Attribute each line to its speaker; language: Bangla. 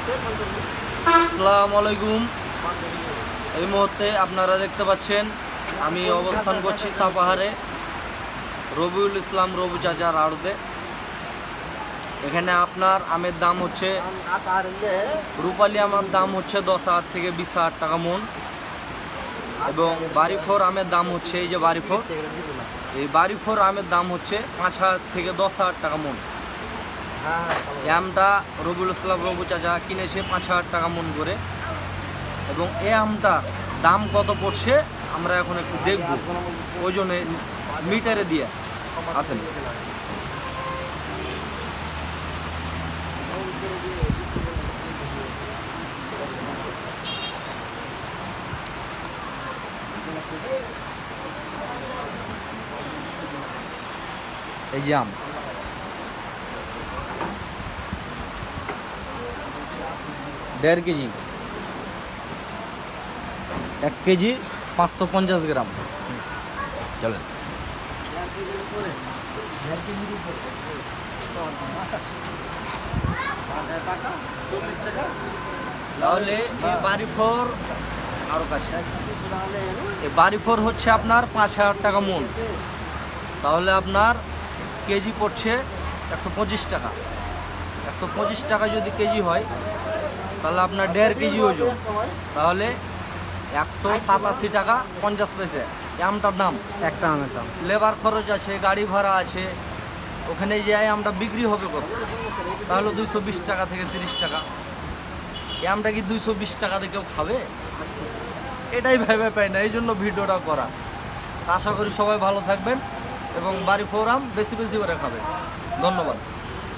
Speaker 1: আসসালামু আলাইকুম। এই মুহূর্তে আপনারা দেখতে পাচ্ছেন আমি অবস্থান করছি সাপাহারে রবিউল ইসলাম রবু চাচার আড়তে। এখানে আপনার আমের দাম হচ্ছে, রূপালী আমের দাম হচ্ছে 10,000 থেকে 20,000 টাকা মন, এবং বাড়িফোর আমের দাম হচ্ছে, এই যে বাড়িফোর, এই বাড়িফোর আমের দাম হচ্ছে 5,000 থেকে 10,000 টাকা মন। এই আমটা রবিউল ইসলাম রবু চাচা কিনেছে 5,000 টাকা মন করে, এবং এই আমটা দাম কত পড়ছে আমরা এখন একটু দেখব, ওজনে মিটারে দিয়ে আসেন। এই যে আম, 1.5 কেজি, 1 কেজি 550 গ্রাম। চলেন। তাহলে এই বাড়িফোর আরো কাছে, এই বাড়িফোর হচ্ছে আপনার 5,000 টাকা মন, তাহলে আপনার কেজি পড়ছে 125 টাকা। 125 টাকা যদি কেজি হয় তাহলে আপনার 1.5 কেজি ওজন, তাহলে 187 টাকা 50 পয়সা এই আমটার দাম।
Speaker 2: একটা আমের দাম,
Speaker 1: লেবার খরচ আছে, গাড়ি ভাড়া আছে, ওখানে যাই আমটা বিক্রি হবে কত, তাহলে 220 টাকা থেকে 30 টাকা। এই আমটা কি 220 টাকাতে কেউ খাবে? এটাই ভেবে পাই না, এই জন্য ভিডিওটা করা। আশা করি সবাই ভালো থাকবেন এবং বাড়িফোর আম বেশি বেশি করে খাবেন। ধন্যবাদ।